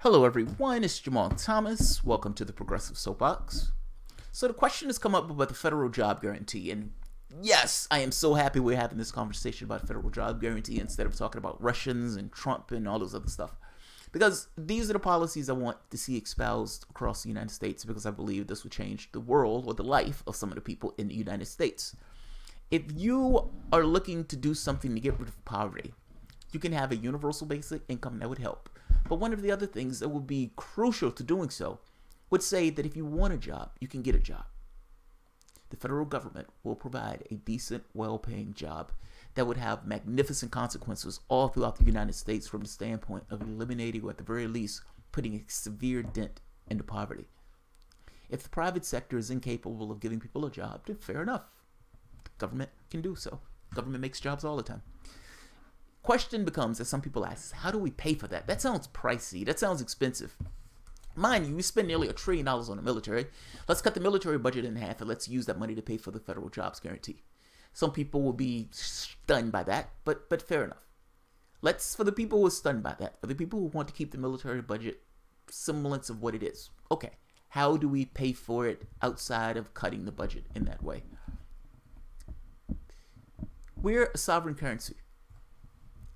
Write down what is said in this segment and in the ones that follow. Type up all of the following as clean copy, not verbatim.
Hello everyone, it's Jamal Thomas. Welcome to the Progressive Soapbox. So the question has come up about the federal job guarantee, and yes, I am so happy we're having this conversation about federal job guarantee instead of talking about Russians and Trump and all those other stuff. Because these are the policies I want to see espoused across the United States, because I believe this will change the world or the life of some of the people in the United States. If you are looking to do something to get rid of poverty, you can have a universal basic income that would help. But one of the other things that would be crucial to doing so would say that if you want a job, you can get a job. The federal government will provide a decent, well-paying job that would have magnificent consequences all throughout the United States from the standpoint of eliminating, or at the very least, putting a severe dent into poverty. If the private sector is incapable of giving people a job, then fair enough. The government can do so. Government makes jobs all the time. Question becomes, as some people ask, how do we pay for that? That sounds pricey. That sounds expensive. Mind you, we spend nearly $1 trillion on the military. Let's cut the military budget in half and let's use that money to pay for the federal jobs guarantee. Some people will be stunned by that, but fair enough. For the people who are stunned by that, for the people who want to keep the military budget semblance of what it is, okay, how do we pay for it outside of cutting the budget in that way? We're a sovereign currency.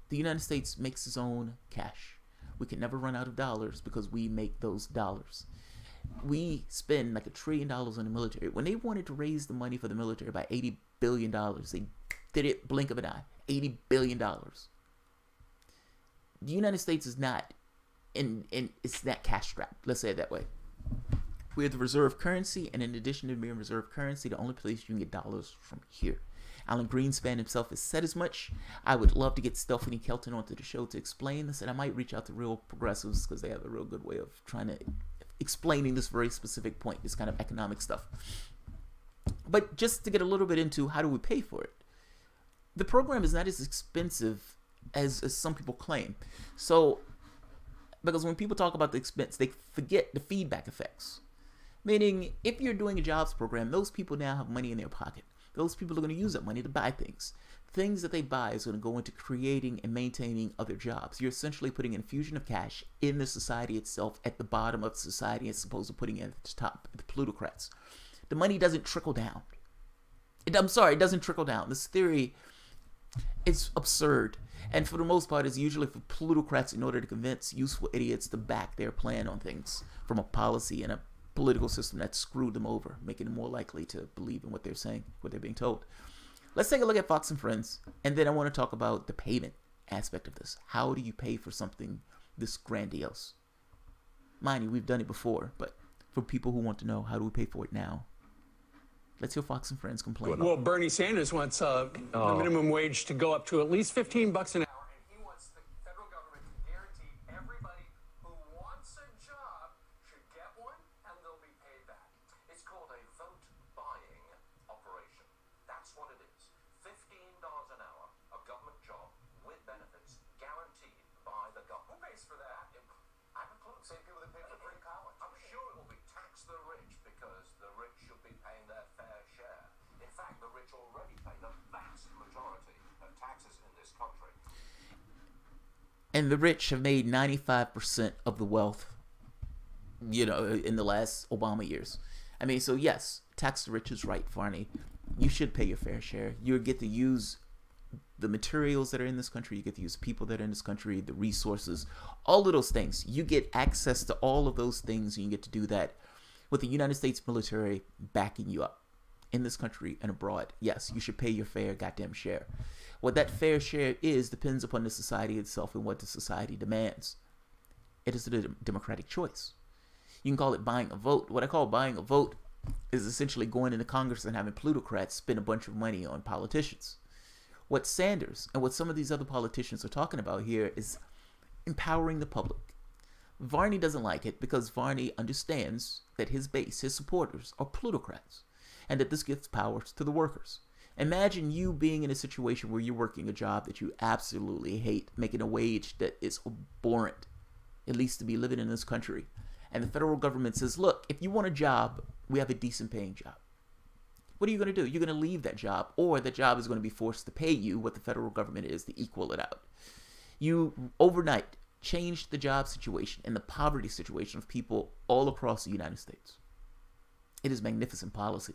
The United States makes its own cash. We can never run out of dollars because we make those dollars. We spend like $1 trillion on the military. When they wanted to raise the money for the military by $80 billion, they did it blink of an eye. $80 billion. The United States is not it's not cash strapped. Let's say it that way. We're the reserve currency, and in addition to being reserve currency, the only place you can get dollars from here. Alan Greenspan himself has said as much. I would love to get Stephanie Kelton onto the show to explain this, and I might reach out to real progressives because they have a real good way of trying to explaining this very specific point, this kind of economic stuff. But just to get a little bit into how do we pay for it, the program is not as expensive as some people claim. So, because when people talk about the expense, they forget the feedback effects. Meaning, if you're doing a jobs program, those people now have money in their pocket. Those people are going to use that money to buy things. Things that they buy is going to go into creating and maintaining other jobs. You're essentially putting an infusion of cash in the society itself at the bottom of society as opposed to putting it at the top, the plutocrats. The money doesn't trickle down. It doesn't trickle down. This theory is absurd. And for the most part, it's usually for plutocrats in order to convince useful idiots to back their plan on things from a policy and a political system that screwed them over, making them more likely to believe in what they're saying, what they're being told. Let's take a look at Fox and Friends, and then I want to talk about the payment aspect of this. How do you pay for something this grandiose? Mind you, we've done it before, but for people who want to know, how do we pay for it now? Let's hear Fox and Friends complain. Well, Bernie Sanders wants the minimum wage to go up to at least $15 an hour. And he wants the federal government to guarantee everybody who wants a job should get one, and they'll be paid back. It's called a vote-buying operation. That's what it is. $15 an hour, a government job with benefits guaranteed by the government. Who pays for that? I have a clue. Same people that pay for free college. I'm sure it will be tax the rich, because the rich should be paying their fair share. In fact, the rich already pay the vast majority of taxes in this country. And the rich have made 95% of the wealth, in the last Obama years. I mean, so yes, tax the rich is right, Varney. You should pay your fair share. You get to use the materials that are in this country. You get to use people that are in this country, the resources, all of those things. You get access to all of those things, and you get to do that with the United States military backing you up in this country and abroad. Yes, you should pay your fair goddamn share. What that fair share is depends upon the society itself and what the society demands. It is a democratic choice. You can call it buying a vote. What I call buying a vote is essentially going into Congress and having plutocrats spend a bunch of money on politicians. What Sanders and what some of these other politicians are talking about here is empowering the public. Varney doesn't like it because Varney understands that his base, his supporters, are plutocrats, and that this gives powers to the workers. Imagine you being in a situation where you're working a job that you absolutely hate, making a wage that is abhorrent, at least to be living in this country. And the federal government says, look, if you want a job, we have a decent paying job. What are you going to do? You're going to leave that job, or the job is going to be forced to pay you what the federal government is to equal it out. You overnight changed the job situation and the poverty situation of people all across the United States. It is magnificent policy,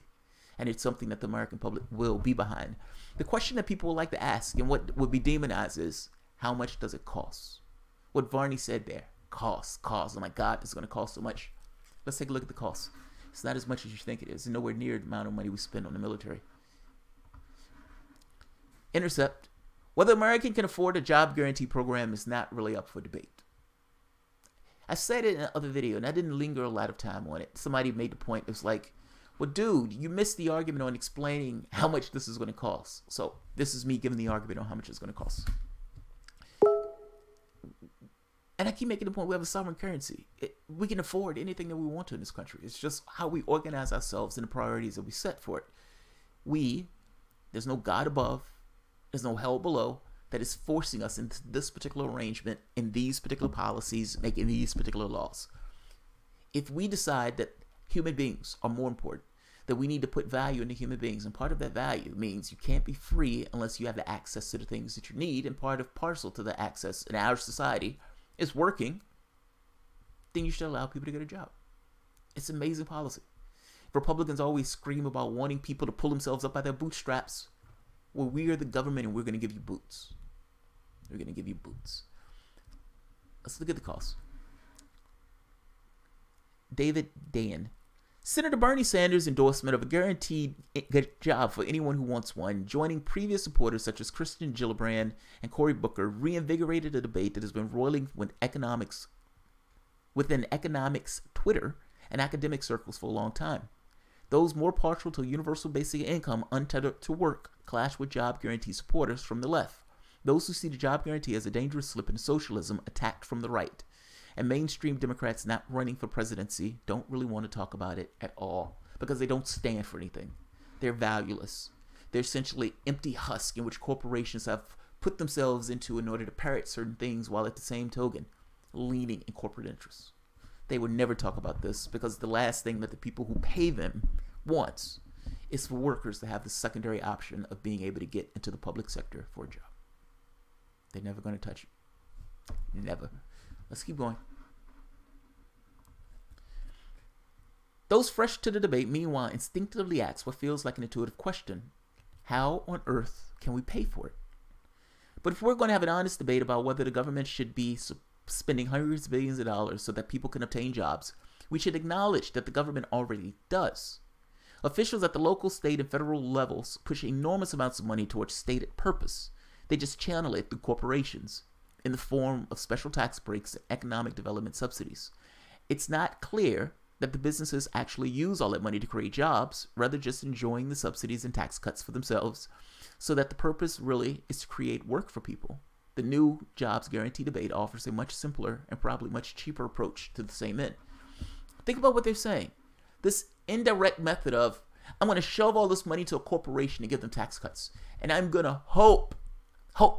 and it's something that the American public will be behind. The question that people would like to ask and what would be demonized is, how much does it cost? What Varney said there, cost. Oh my God, this is going to cost so much. Let's take a look at the cost. It's not as much as you think it is. It's nowhere near the amount of money we spend on the military. Intercept. Whether American can afford a job guarantee program is not really up for debate. I said it in another video, and I didn't linger a lot of time on it. Somebody made the point. It was like, well, dude, you missed the argument on explaining how much this is going to cost. So this is me giving the argument on how much it's going to cost. And I keep making the point, we have a sovereign currency. We can afford anything that we want to in this country. It's just how we organize ourselves and the priorities that we set for it. There's no God above, there's no hell below that is forcing us into this particular arrangement, in these particular policies, making these particular laws. If we decide that human beings are more important, that we need to put value into human beings, and part of that value means you can't be free unless you have the access to the things that you need, and parcel to the access in our society is working, then you should allow people to get a job. It's amazing policy. Republicans always scream about wanting people to pull themselves up by their bootstraps. Well, we are the government and we're going to give you boots. We're going to give you boots. Let's look at the cost. David Dayen. Senator Bernie Sanders' endorsement of a guaranteed job for anyone who wants one, joining previous supporters such as Kristen Gillibrand and Cory Booker, reinvigorated a debate that has been roiling within economics Twitter and academic circles for a long time. Those more partial to universal basic income untethered to work clash with job guarantee supporters from the left. Those who see the job guarantee as a dangerous slip into socialism attacked from the right. And mainstream Democrats not running for presidency don't really want to talk about it at all because they don't stand for anything. They're valueless. They're essentially empty husks in which corporations have put themselves into in order to parrot certain things, while at the same token leaning in corporate interests. They would never talk about this because the last thing that the people who pay them wants is for workers to have the secondary option of being able to get into the public sector for a job. They're never going to touch it. Never. Let's keep going. Those fresh to the debate, meanwhile, instinctively ask what feels like an intuitive question. How on earth can we pay for it? But if we're going to have an honest debate about whether the government should be spending hundreds of billions of dollars so that people can obtain jobs, we should acknowledge that the government already does. Officials at the local, state, and federal levels push enormous amounts of money towards stated purpose. They just channel it through corporations in the form of special tax breaks and economic development subsidies. It's not clear that the businesses actually use all that money to create jobs, rather just enjoying the subsidies and tax cuts for themselves, so that the purpose really is to create work for people. The new jobs guarantee debate offers a much simpler and probably much cheaper approach to the same end. Think about what they're saying. This indirect method of, I'm going to shove all this money to a corporation and give them tax cuts, and I'm going to hope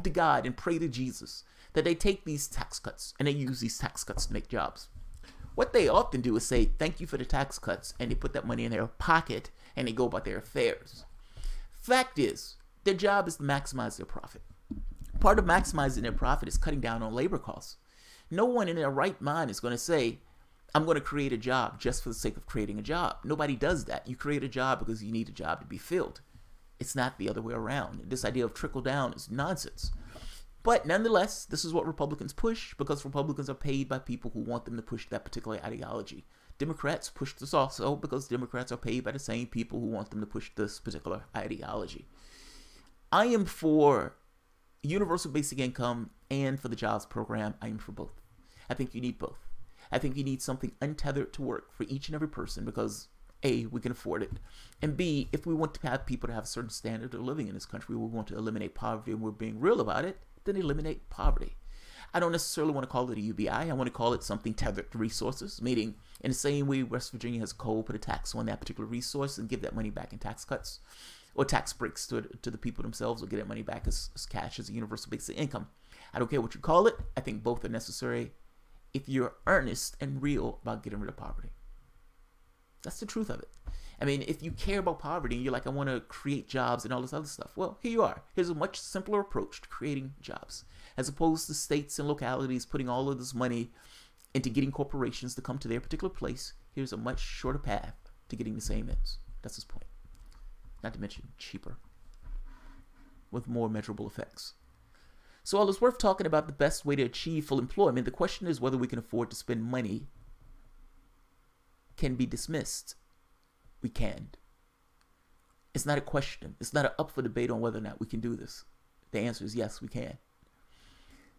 to God and pray to Jesus that they take these tax cuts and they use these tax cuts to make jobs. What they often do is say, thank you for the tax cuts, and they put that money in their pocket and they go about their affairs. Fact is, their job is to maximize their profit. Part of maximizing their profit is cutting down on labor costs. No one in their right mind is going to say, I'm going to create a job just for the sake of creating a job. Nobody does that. You create a job because you need a job to be filled. It's not the other way around. This idea of trickle down is nonsense. But nonetheless, this is what Republicans push because Republicans are paid by people who want them to push that particular ideology. Democrats push this also because Democrats are paid by the same people who want them to push this particular ideology. I am for universal basic income and for the jobs program. I am for both. I think you need both. I think you need something untethered to work for each and every person because A, we can afford it, and B, if we want to have people to have a certain standard of living in this country, we want to eliminate poverty, and we're being real about it, then eliminate poverty. I don't necessarily want to call it a UBI. I want to call it something tethered to resources, meaning in the same way West Virginia has coal, put a tax on that particular resource and give that money back in tax cuts or tax breaks to the people themselves, or get that money back as cash, as a universal basic income. I don't care what you call it. I think both are necessary if you're earnest and real about getting rid of poverty. That's the truth of it. I mean, if you care about poverty and you're like, I want to create jobs and all this other stuff, well, here you are. Here's a much simpler approach to creating jobs, as opposed to states and localities putting all of this money into getting corporations to come to their particular place. Here's a much shorter path to getting the same ends. That's his point. Not to mention cheaper, with more measurable effects. So while it's worth talking about the best way to achieve full employment, the question is whether we can afford to spend money can be dismissed. We can. It's not a question. It's not up for debate on whether or not we can do this. The answer is yes, we can.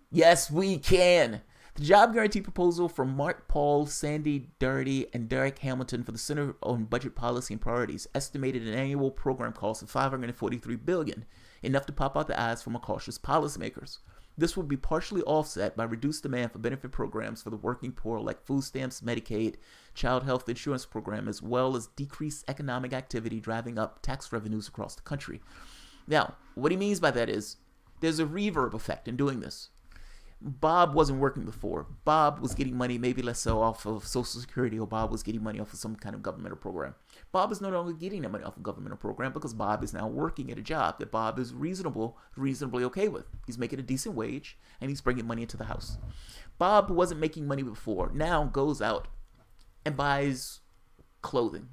Yes, we can. The job guarantee proposal from Mark Paul, Sandy Darity, and Derek Hamilton for the Center on Budget Policy and Priorities estimated an annual program cost of $543 billion, enough to pop out the eyes from cautious policymakers. This would be partially offset by reduced demand for benefit programs for the working poor like food stamps, Medicaid, child health insurance program, as well as decreased economic activity driving up tax revenues across the country. Now, what he means by that is there's a reverb effect in doing this. Bob wasn't working before. Bob was getting money, maybe less so, off of Social Security, or Bob was getting money off of some kind of governmental program. Bob is no longer getting that money off of governmental program because Bob is now working at a job that Bob is reasonably okay with. He's making a decent wage and he's bringing money into the house. Bob, who wasn't making money before, now goes out and buys clothing.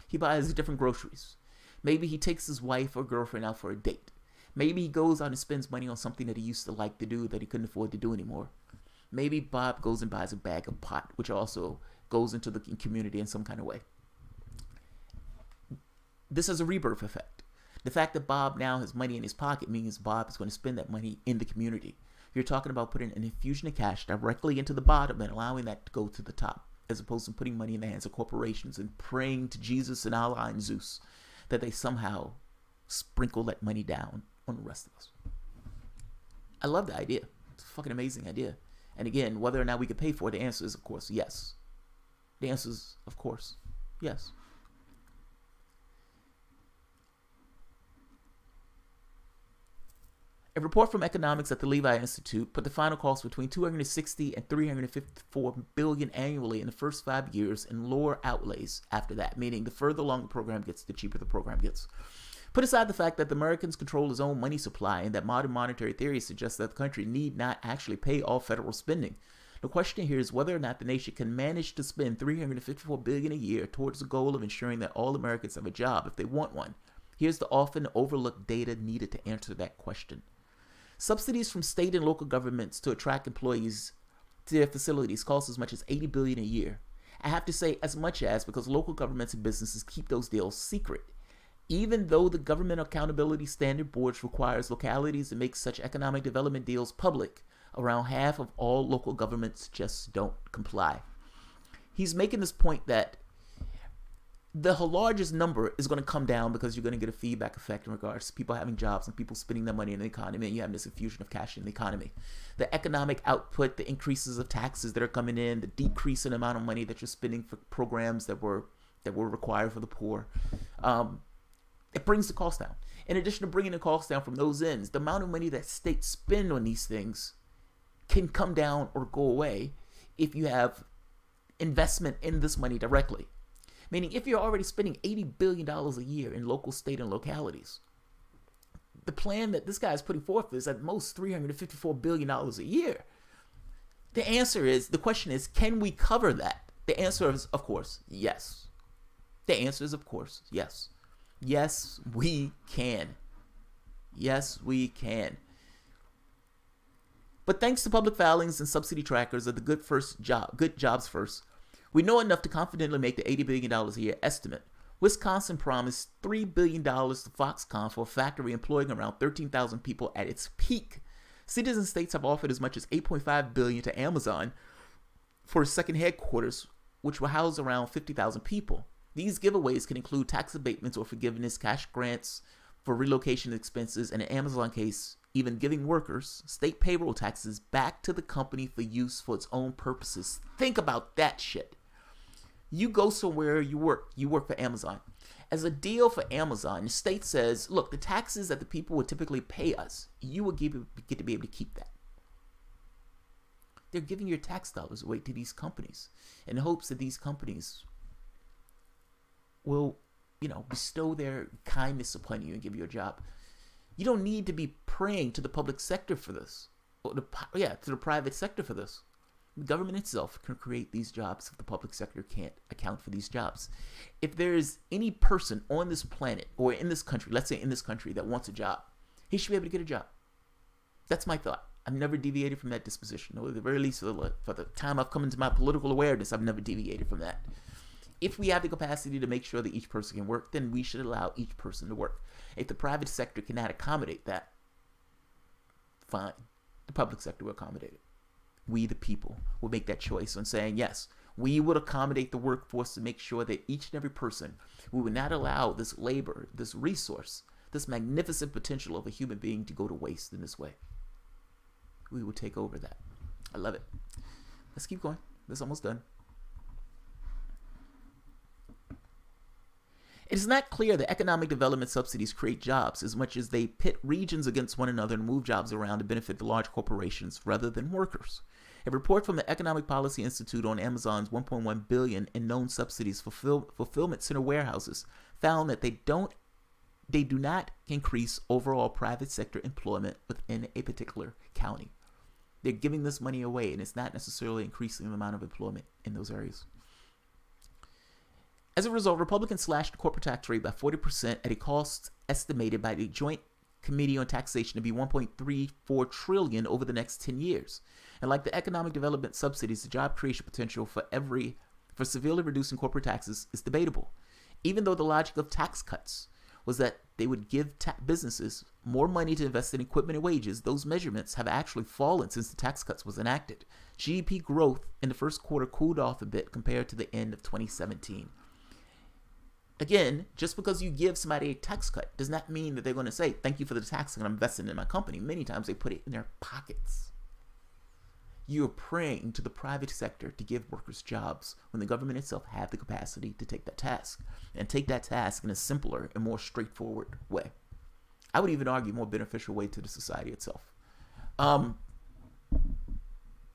He buys different groceries. Maybe he takes his wife or girlfriend out for a date. Maybe he goes out and spends money on something that he used to like to do that he couldn't afford to do anymore. Maybe Bob goes and buys a bag of pot, which also goes into the community in some kind of way. This is a rebirth effect. The fact that Bob now has money in his pocket means Bob is going to spend that money in the community. You're talking about putting an infusion of cash directly into the bottom and allowing that to go to the top, as opposed to putting money in the hands of corporations and praying to Jesus and Allah and Zeus that they somehow sprinkle that money down on the rest of us. I love the idea. It's a fucking amazing idea. And again, whether or not we can pay for it, the answer is, of course, yes. The answer is, of course, yes. A report from economics at the Levi Institute put the final cost between $260 and $354 billion annually in the first 5 years, and lower outlays after that, meaning the further along the program gets, the cheaper the program gets. Put aside the fact that the Americans control his own money supply and that modern monetary theory suggests that the country need not actually pay all federal spending. The question here is whether or not the nation can manage to spend $354 billion a year towards the goal of ensuring that all Americans have a job if they want one. Here's the often overlooked data needed to answer that question. Subsidies from state and local governments to attract employees to their facilities cost as much as $80 billion a year. I have to say as much as, because local governments and businesses keep those deals secret. Even though the Government Accountability Standard Board requires localities to make such economic development deals public, around half of all local governments just don't comply. He's making this point that the largest number is going to come down because you're going to get a feedback effect in regards to people having jobs and people spending their money in the economy, and you have this infusion of cash in the economy. The economic output, the increases of taxes that are coming in, the decrease in the amount of money that you're spending for programs that were required for the poor, it brings the cost down. In addition to bringing the cost down from those ends, the amount of money that states spend on these things can come down or go away if you have investment in this money directly. Meaning, if you're already spending $80 billion a year in local, state, and localities, the plan that this guy is putting forth is at most $354 billion a year. The question is, can we cover that? The answer is, of course, yes. The answer is, of course, yes. Yes, we can. Yes, we can. But thanks to public filings and subsidy trackers of the good jobs first, we know enough to confidently make the $80 billion a year estimate. Wisconsin promised $3 billion to Foxconn for a factory employing around 13,000 people at its peak. Cities and states have offered as much as $8.5 billion to Amazon for a second headquarters, which will house around 50,000 people. These giveaways can include tax abatements or forgiveness, cash grants for relocation expenses, and in Amazon case, even giving workers state payroll taxes back to the company for use for its own purposes. Think about that shit. You go somewhere, you work for Amazon. As a deal for Amazon, the state says, look, the taxes that the people would typically pay us, you will get to be able to keep that. They're giving your tax dollars away to these companies in hopes that these companies will bestow their kindness upon you and give you a job. You don't need to be praying to the public sector for this, or to the private sector for this. The government itself can create these jobs if the public sector can't account for these jobs. If there is any person on this planet or in this country, let's say in this country, that wants a job, he should be able to get a job. That's my thought. I've never deviated from that disposition, or at the very least for the time I've come into my political awareness, I've never deviated from that. If we have the capacity to make sure that each person can work, then we should allow each person to work. If the private sector cannot accommodate that, fine. The public sector will accommodate it. We, the people, will make that choice on saying, yes, we would accommodate the workforce to make sure that each and every person, we would not allow this labor, this resource, this magnificent potential of a human being to go to waste in this way. We will take over that. I love it. Let's keep going. This is almost done. It is not clear that economic development subsidies create jobs as much as they pit regions against one another and move jobs around to benefit the large corporations rather than workers. A report from the Economic Policy Institute on Amazon's $1.1 billion in known subsidies for fulfillment center warehouses found that they do not increase overall private sector employment within a particular county. They're giving this money away, and it's not necessarily increasing the amount of employment in those areas. As a result, Republicans slashed the corporate tax rate by 40% at a cost estimated by the Joint Committee on Taxation to be $1.34 trillion over the next 10 years. And like the economic development subsidies, the job creation potential for severely reducing corporate taxes is debatable. Even though the logic of tax cuts was that they would give businesses more money to invest in equipment and wages, those measurements have actually fallen since the tax cuts was enacted. GDP growth in the first quarter cooled off a bit compared to the end of 2017. Again, just because you give somebody a tax cut does not mean that they're going to say, thank you for the tax cut, I'm investing in my company. Many times they put it in their pockets. You're praying to the private sector to give workers jobs when the government itself have the capacity to take that task, and take that task in a simpler and more straightforward way. I would even argue more beneficial way to the society itself.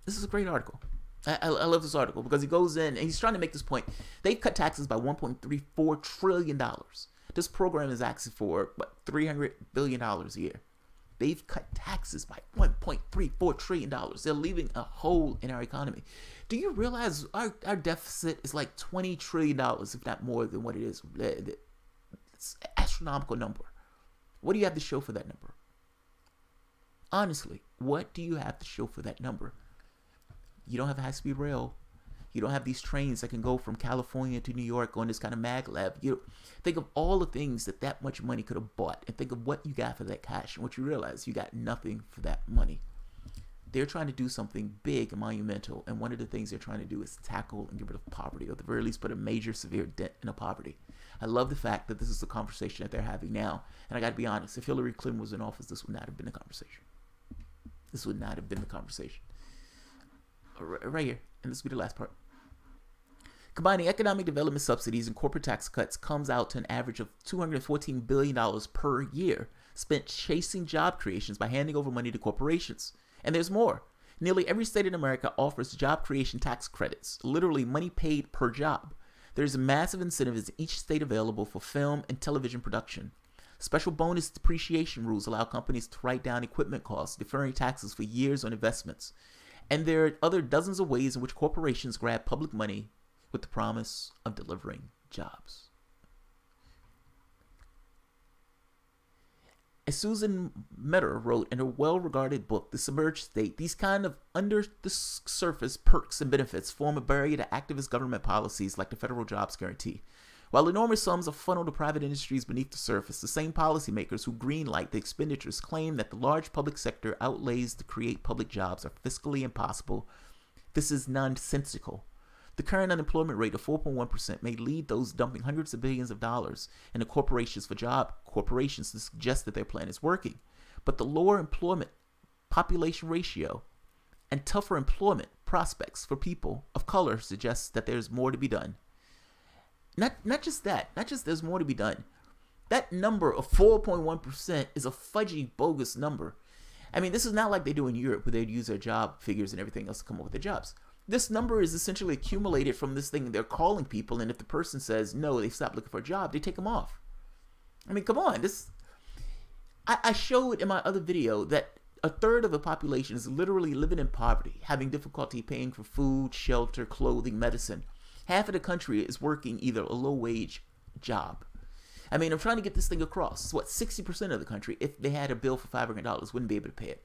This is a great article. I love this article because he goes in and he's trying to make this point. They've cut taxes by $1.34 trillion. This program is asking for $300 billion a year. They've cut taxes by $1.34 trillion. They're leaving a hole in our economy. Do you realize our deficit is like $20 trillion, if not more than what it is? It's an astronomical number. What do you have to show for that number? Honestly, what do you have to show for that number? You don't have high-speed rail. You don't have these trains that can go from California to New York on this kind of maglev. You think of all the things that much money could have bought, and think of what you got for that cash. And what you realize, you got nothing for that money. They're trying to do something big and monumental, and one of the things they're trying to do is tackle and get rid of poverty, or at the very least put a major severe dent in the poverty. I love the fact that this is the conversation that they're having now. And I got to be honest, if Hillary Clinton was in office, this would not have been the conversation. This would not have been the conversation. Right here, and this will be the last part. Combining economic development subsidies and corporate tax cuts comes out to an average of $214 billion per year spent chasing job creations by handing over money to corporations. And there's more. Nearly every state in America offers job creation tax credits, literally money paid per job. There's a massive incentive in each state available for film and television production. Special bonus depreciation rules allow companies to write down equipment costs, deferring taxes for years on investments. And there are other dozens of ways in which corporations grab public money with the promise of delivering jobs. As Susan Metter wrote in her well-regarded book, The Submerged State, these kind of under-the-surface perks and benefits form a barrier to activist government policies like the federal jobs guarantee. While enormous sums are funneled to private industries beneath the surface, the same policymakers who greenlight the expenditures claim that the large public sector outlays to create public jobs are fiscally impossible. This is nonsensical. The current unemployment rate of 4.1% may lead those dumping hundreds of billions of dollars into corporations to suggest that their plan is working. But the lower employment population ratio and tougher employment prospects for people of color suggests that there's more to be done. Not just there's more to be done. That number of 4.1% is a fudgy, bogus number. I mean, this is not like they do in Europe where they'd use their job figures and everything else to come up with their jobs. This number is essentially accumulated from this thing they're calling people, and if the person says no, they stop looking for a job, they take them off. I mean, come on. I showed in my other video that a third of the population is literally living in poverty, having difficulty paying for food, shelter, clothing, medicine. Half of the country is working either a low-wage job. I mean, I'm trying to get this thing across. What, 60% of the country, if they had a bill for $500, wouldn't be able to pay it.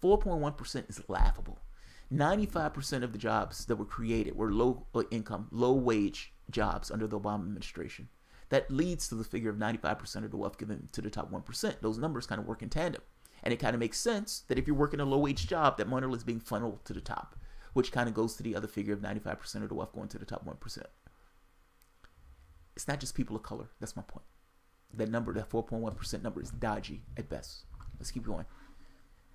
4.1% is laughable. 95% of the jobs that were created were low-income, low-wage jobs under the Obama administration. That leads to the figure of 95% of the wealth given to the top 1%. Those numbers kind of work in tandem. And it kind of makes sense that if you're working a low-wage job, that money is being funneled to the top, which kind of goes to the other figure of 95% of the wealth going to the top 1%. It's not just people of color. That's my point. That number, that 4.1% number, is dodgy at best. Let's keep going.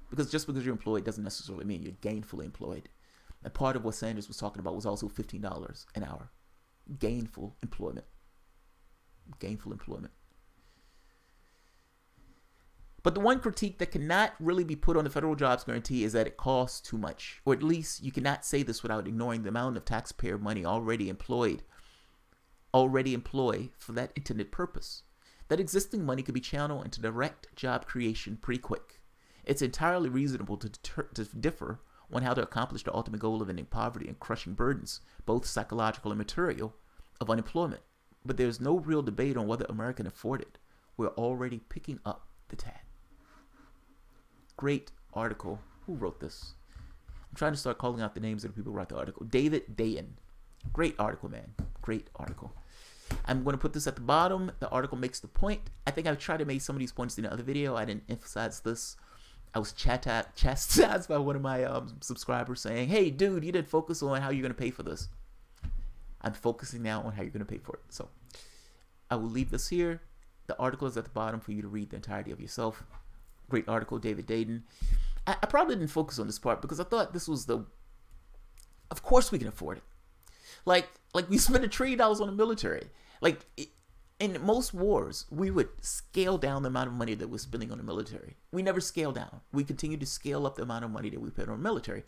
Because just because you're employed doesn't necessarily mean you're gainfully employed. And part of what Sanders was talking about was also $15 an hour. Gainful employment. Gainful employment. But the one critique that cannot really be put on the federal jobs guarantee is that it costs too much. Or at least you cannot say this without ignoring the amount of taxpayer money already employ for that intended purpose. That existing money could be channeled into direct job creation pretty quick. It's entirely reasonable to differ on how to accomplish the ultimate goal of ending poverty and crushing burdens, both psychological and material, of unemployment. But there's no real debate on whether America can afford it. We're already picking up the tab. Great article. Who wrote this? I'm trying to start calling out the names of the people who wrote the article. David Dayen. Great article, man. Great article. I'm going to put this at the bottom. The article makes the point. I think I've tried to make some of these points in the other video. I didn't emphasize this. I was chastised by one of my subscribers saying, hey, dude, you didn't focus on how you're going to pay for this. I'm focusing now on how you're going to pay for it. So I will leave this here. The article is at the bottom for you to read the entirety of yourself. Great article, David Dayen. I probably didn't focus on this part because I thought this was the... Of course we can afford it. Like we spend $1 trillion on the military. Like, in most wars, we would scale down the amount of money that we're spending on the military. We never scale down. We continue to scale up the amount of money that we put on the military.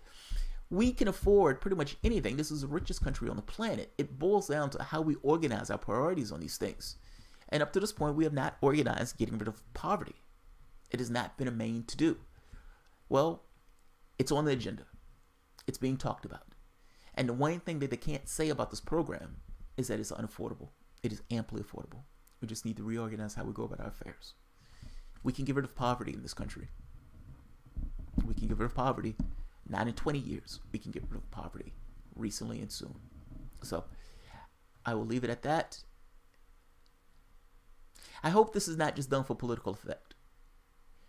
We can afford pretty much anything. This is the richest country on the planet. It boils down to how we organize our priorities on these things. And up to this point, we have not organized getting rid of poverty. It has not been a main to-do. Well, it's on the agenda. It's being talked about. And the one thing that they can't say about this program is that it's unaffordable. It is amply affordable. We just need to reorganize how we go about our affairs. We can get rid of poverty in this country. We can get rid of poverty. Not in 20 years. We can get rid of poverty recently and soon. So I will leave it at that. I hope this is not just done for political effect.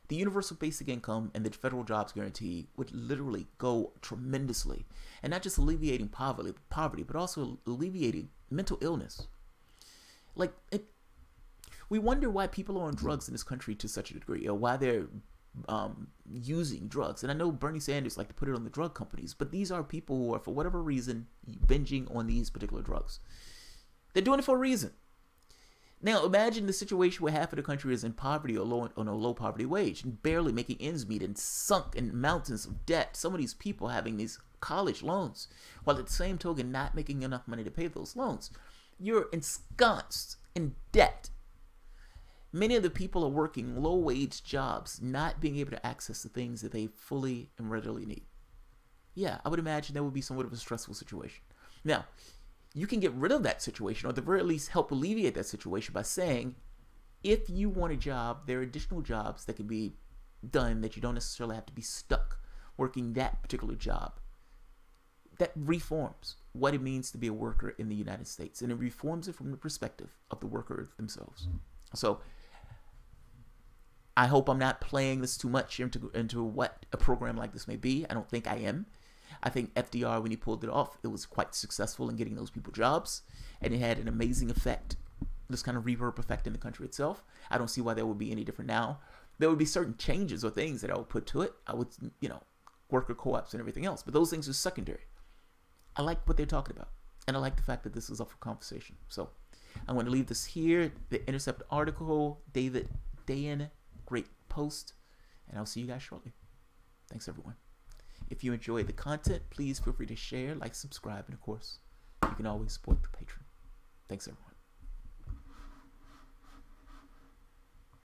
The universal basic income and the federal jobs guarantee would literally go tremendously. And not just alleviating poverty, but also alleviating mental illness. We wonder why people are on drugs in this country to such a degree, or why they're using drugs. And I know Bernie Sanders like to put it on the drug companies, but these are people who are, for whatever reason, binging on these particular drugs. They're doing it for a reason. Now, imagine the situation where half of the country is in poverty or on a low poverty wage and barely making ends meet and sunk in mountains of debt. Some of these people having these college loans, while at the same token not making enough money to pay those loans. You're ensconced in debt. Many of the people are working low-wage jobs, not being able to access the things that they fully and readily need. Yeah, I would imagine that would be somewhat of a stressful situation. Now, you can get rid of that situation, or at the very least help alleviate that situation by saying, if you want a job, there are additional jobs that can be done that you don't necessarily have to be stuck working that particular job. That reforms what it means to be a worker in the United States, and it reforms it from the perspective of the workers themselves. So I hope I'm not playing this too much into what a program like this may be. I don't think I am. I think FDR, when he pulled it off, it was quite successful in getting those people jobs, and it had an amazing effect, this kind of reverb effect in the country itself. I don't see why that would be any different now. There would be certain changes or things that I would put to it. I would, worker co-ops and everything else, but those things are secondary. I like what they're talking about, and I like the fact that this is up for conversation. So I'm going to leave this here. The Intercept article, David Dayen, great post, and I'll see you guys shortly. Thanks, everyone. If you enjoy the content, please feel free to share, like, subscribe, and of course, you can always support the Patreon. Thanks, everyone.